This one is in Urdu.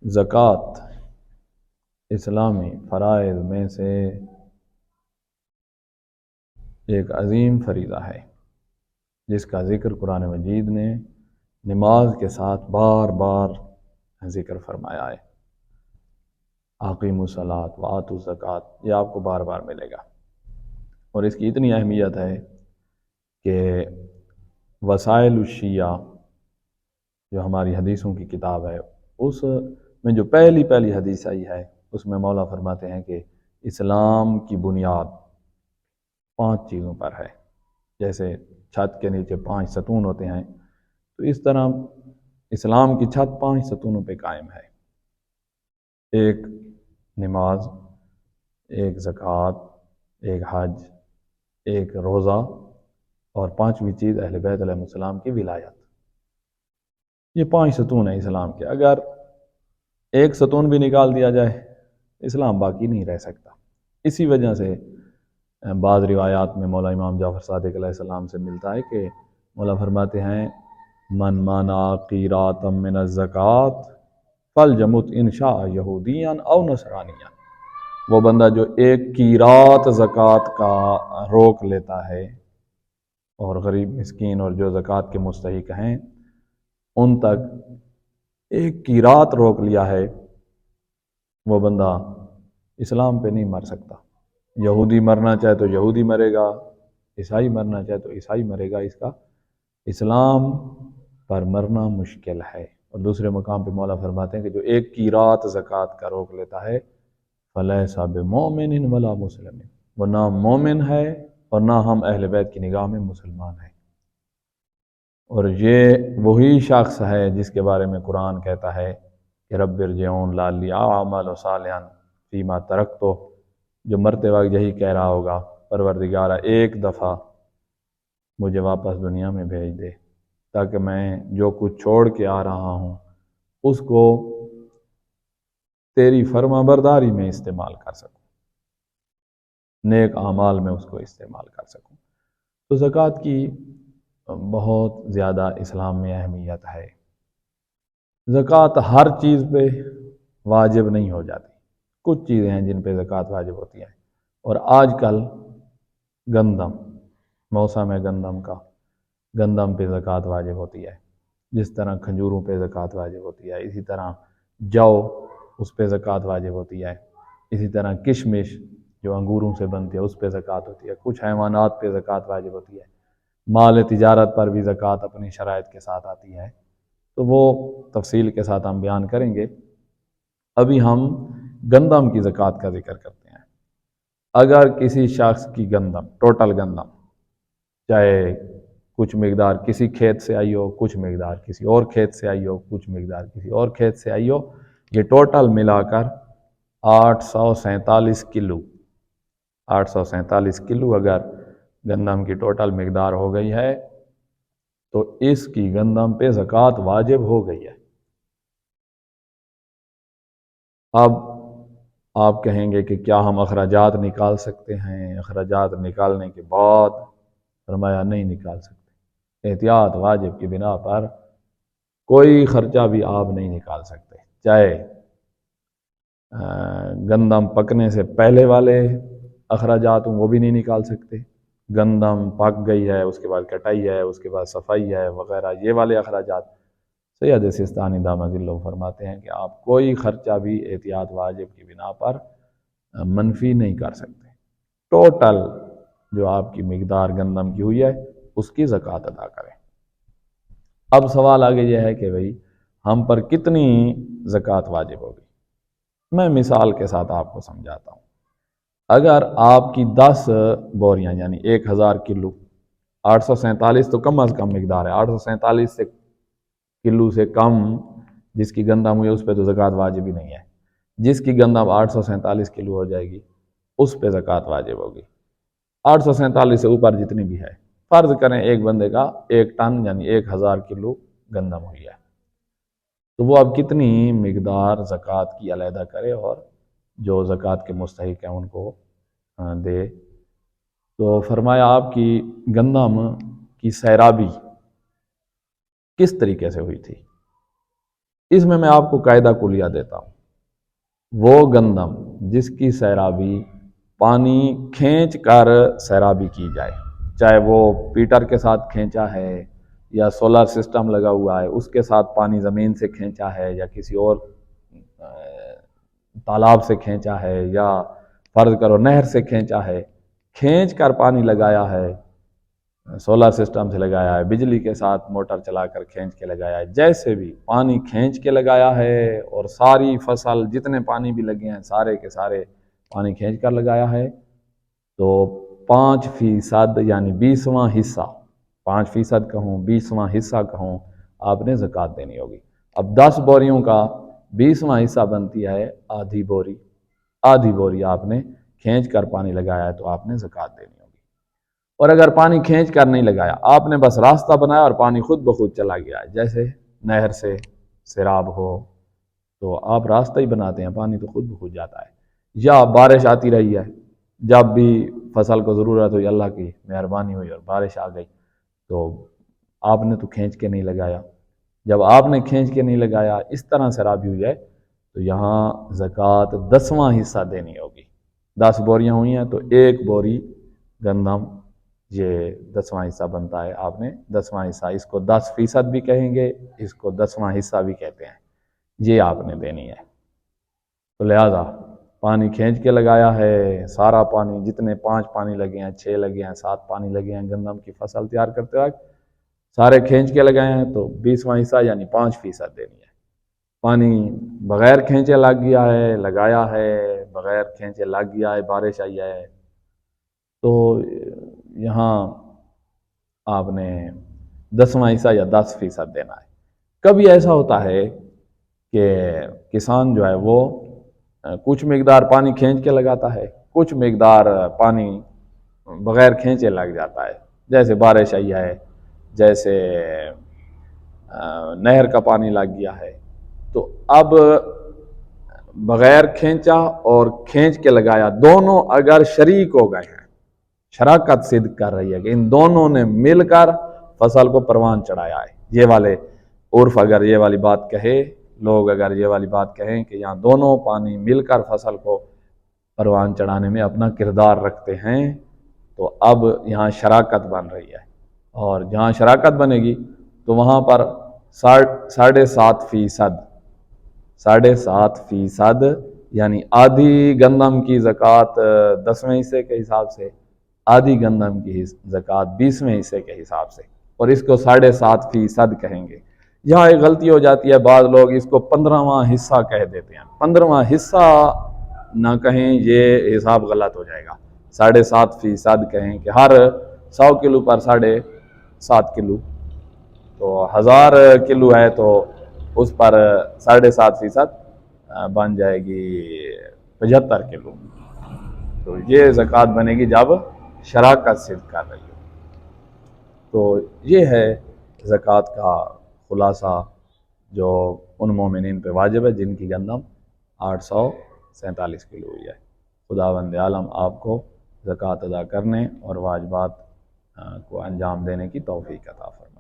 زکوٰۃ اسلامی فرائض میں سے ایک عظیم فریضہ ہے جس کا ذکر قرآن مجید نے نماز کے ساتھ بار بار ذکر فرمایا ہے۔ اقیموا الصلاۃ وآتوا الزکوٰۃ، یہ آپ کو بار بار ملے گا، اور اس کی اتنی اہمیت ہے کہ وسائل الشیعہ جو ہماری حدیثوں کی کتاب ہے، اس میں جو پہلی حدیث آئی ہے اس میں مولا فرماتے ہیں کہ اسلام کی بنیاد 5 چیزوں پر ہے۔ جیسے چھت کے نیچے 5 ستون ہوتے ہیں، تو اس طرح اسلام کی چھت 5 ستونوں پہ قائم ہے۔ ایک نماز، ایک زکوٰۃ، ایک حج، ایک روزہ، اور 5ویں چیز اہل بیت علیہ السلام کی ولایت۔ یہ 5 ستون ہیں اسلام کے۔ اگر ایک ستون بھی نکال دیا جائے اسلام باقی نہیں رہ سکتا۔ اسی وجہ سے بعض روایات میں مولا امام جعفر صادق علیہ السلام سے ملتا ہے کہ مولا فرماتے ہیں من منع قیراطا من الزکوٰۃ فلیمت ان شاء یہودیا او نصرانیا، وہ بندہ جو ایک قیراط زکوٰۃ کا روک لیتا ہے اور غریب مسکین اور جو زکوٰۃ کے مستحق ہیں ان تک ایک قیراط روک لیا ہے، وہ بندہ اسلام پہ نہیں مر سکتا۔ یہودی مرنا چاہے تو یہودی مرے گا، عیسائی مرنا چاہے تو عیسائی مرے گا، اس کا اسلام پر مرنا مشکل ہے۔ اور دوسرے مقام پہ مولا فرماتے ہیں کہ جو ایک قیراط زکوٰۃ کا روک لیتا ہے فلیس بمؤمن ولا مسلم، وہ نہ مومن ہے اور نہ ہم اہل بیت کی نگاہ میں مسلمان ہیں۔ اور یہ وہی شخص ہے جس کے بارے میں قرآن کہتا ہے کہ رب ارجعون لعلی اعمل صالحا فیما ترکت، جو مرتے وقت یہی کہہ رہا ہوگا پروردگارا ایک دفعہ مجھے واپس دنیا میں بھیج دے تاکہ میں جو کچھ چھوڑ کے آ رہا ہوں اس کو تیری فرما برداری میں استعمال کر سکوں، نیک اعمال میں اس کو استعمال کر سکوں۔ تو زکوٰۃ کی بہت زیادہ اسلام میں اہمیت ہے۔ زکوٰۃ ہر چیز پہ واجب نہیں ہو جاتی، کچھ چیزیں ہیں جن پہ زکوٰۃ واجب ہوتی ہے، اور آج کل گندم، موسم ہے گندم کا، گندم پہ زکوٰۃ واجب ہوتی ہے، جس طرح کھجوروں پہ زکوٰۃ واجب ہوتی ہے، اسی طرح جو اس پہ زکوٰۃ واجب ہوتی ہے، اسی طرح کشمش جو انگوروں سے بنتی ہے اس پہ زکوٰۃ ہوتی ہے، کچھ حیوانات پہ زکوٰۃ واجب ہوتی ہے، مال تجارت پر بھی زکوٰۃ اپنی شرائط کے ساتھ آتی ہے، تو وہ تفصیل کے ساتھ ہم بیان کریں گے۔ ابھی ہم گندم کی زکوٰۃ کا ذکر کرتے ہیں۔ اگر کسی شخص کی گندم، ٹوٹل گندم، چاہے کچھ مقدار کسی کھیت سے آئی ہو، کچھ مقدار کسی اور کھیت سے آئی ہو، کچھ مقدار کسی اور کھیت سے آئی ہو، یہ ٹوٹل ملا کر 847 کلو، 847 کلو اگر گندم کی ٹوٹل مقدار ہو گئی ہے تو اس کی گندم پہ زکوٰۃ واجب ہو گئی ہے۔ اب آپ کہیں گے کہ کیا ہم اخراجات نکال سکتے ہیں؟ اخراجات نکالنے کے بعد فرمایا نہیں نکال سکتے، احتیاط واجب کی بنا پر کوئی خرچہ بھی آپ نہیں نکال سکتے، چاہے گندم پکنے سے پہلے والے اخراجات ہوں وہ بھی نہیں نکال سکتے، گندم پک گئی ہے اس کے بعد کٹائی ہے، اس کے بعد صفائی ہے وغیرہ، یہ والے اخراجات سید سستانی دامت اللہ فرماتے ہیں کہ آپ کوئی خرچہ بھی احتیاط واجب کی بنا پر منفی نہیں کر سکتے، ٹوٹل جو آپ کی مقدار گندم کی ہوئی ہے اس کی زکوٰۃ ادا کریں۔ اب سوال آگے یہ ہے کہ بھئی ہم پر کتنی زکوٰۃ واجب ہوگی؟ میں مثال کے ساتھ آپ کو سمجھاتا ہوں۔ اگر آپ کی 10 بوریاں یعنی 1000 کلو، 847 تو کم از کم مقدار ہے، 847 سے کلو سے کم جس کی گندم ہوئی اس پہ تو زکوٰۃ واجب ہی نہیں ہے، جس کی گندم 847 کلو ہو جائے گی اس پہ زکوٰۃ واجب ہوگی۔ 847 سے اوپر جتنی بھی ہے، فرض کریں ایک بندے کا 1 ٹن یعنی 1000 کلو گندم ہوئی ہے، تو وہ اب کتنی مقدار زکوٰۃ کی علیحدہ کرے اور جو زکوٰۃ کے مستحق ہیں ان کو دے؟ تو فرمایا آپ کی گندم کی سیرابی کس طریقے سے ہوئی تھی، اس میں آپ کو قاعدہ کلیہ دیتا ہوں، وہ گندم جس کی سیرابی پانی کھینچ کر سیرابی کی جائے، چاہے وہ پیٹر کے ساتھ کھینچا ہے یا سولر سسٹم لگا ہوا ہے اس کے ساتھ پانی زمین سے کھینچا ہے، یا کسی اور تالاب سے کھینچا ہے، یا فرض کرو نہر سے کھینچا ہے، کھینچ کر پانی لگایا ہے، سولر سسٹم سے لگایا ہے، بجلی کے ساتھ موٹر چلا کر کھینچ کے لگایا ہے، جیسے بھی پانی کھینچ کے لگایا ہے اور ساری فصل جتنے پانی بھی لگے ہیں سارے کے سارے پانی کھینچ کر لگایا ہے، تو 5% یعنی 20واں حصہ، 5% کہوں 20واں حصہ کہوں، آپ نے زکوٰۃ دینی ہوگی۔ اب 10 بوریوں کا 20واں حصہ بنتی ہے آدھی بوری، آدھی بوری آپ نے کھینچ کر پانی لگایا ہے تو آپ نے زکوٰۃ دینی ہوگی۔ اور اگر پانی کھینچ کر نہیں لگایا، آپ نے بس راستہ بنایا اور پانی خود بخود چلا گیا، جیسے نہر سے سیراب ہو تو آپ راستہ ہی بناتے ہیں، پانی تو خود بخود جاتا ہے، یا بارش آتی رہی ہے، جب بھی فصل کو ضرورت ہوئی اللہ کی مہربانی ہوئی اور بارش آ گئی تو آپ نے تو کھینچ کے نہیں لگایا، جب آپ نے کھینچ کے نہیں لگایا اس طرح سیرابی ہوئی ہے تو یہاں زکوٰۃ 10واں حصہ دینی ہوگی۔ 10 بوریاں ہوئی ہیں تو 1 بوری گندم یہ 10واں حصہ بنتا ہے، آپ نے 10واں حصہ، اس کو 10% بھی کہیں گے، اس کو 10واں حصہ بھی کہتے ہیں، یہ آپ نے دینی ہے۔ تو لہذا پانی کھینچ کے لگایا ہے، سارا پانی جتنے 5 پانی لگے ہیں، 6 لگے ہیں، 7 پانی لگے ہیں گندم کی فصل تیار کرتے وقت، سارے کھینچ کے لگائے ہیں تو 20واں حصہ یعنی 5% دینی ہے۔ پانی بغیر کھینچے لگ گیا ہے، لگایا ہے، بغیر کھینچے لگ گیا ہے، بارش آئی ہے تو یہاں آپ نے 10واں حصہ یا 10% دینا ہے۔ کبھی ایسا ہوتا ہے کہ کسان جو ہے وہ کچھ مقدار پانی کھینچ کے لگاتا ہے، کچھ مقدار پانی بغیر کھینچے لگ جاتا ہے، جیسے بارش آئی ہے، جیسے نہر کا پانی لگ گیا ہے، تو اب بغیر کھینچا اور کھینچ کے لگایا دونوں اگر شریک ہو گئے ہیں، شراکت صدق کر رہی ہے کہ ان دونوں نے مل کر فصل کو پروان چڑھایا ہے، یہ والے عرف اگر یہ والی بات کہے، لوگ اگر یہ والی بات کہیں کہ یہاں دونوں پانی مل کر فصل کو پروان چڑھانے میں اپنا کردار رکھتے ہیں تو اب یہاں شراکت بن رہی ہے، اور جہاں شراکت بنے گی تو وہاں پر 7.5% 7.5% یعنی آدھی گندم کی زکوٰۃ 10ویں حصے کے حساب سے، آدھی گندم کی زکوٰۃ 20ویں حصے کے حساب سے، اور اس کو 7.5% کہیں گے۔ یہاں ایک غلطی ہو جاتی ہے، بعض لوگ اس کو 15واں حصہ کہہ دیتے ہیں، 15واں حصہ نہ کہیں، یہ حساب غلط ہو جائے گا، 7.5% کہیں کہ ہر 100 کلو پر 7.5 کلو، تو 1000 کلو ہے تو اس پر 7.5% بن جائے گی 75 کلو، تو یہ زکوٰۃ بنے گی جب شراکت صدق کر رہی ہو۔ تو یہ ہے زکوٰۃ کا خلاصہ جو ان مومنین پہ واجب ہے جن کی گندم 847 کلو ہوئی ہے۔ خداوند عالم آپ کو زکوٰۃ ادا کرنے اور واجبات کو انجام دینے کی توفیق عطا فرمائے۔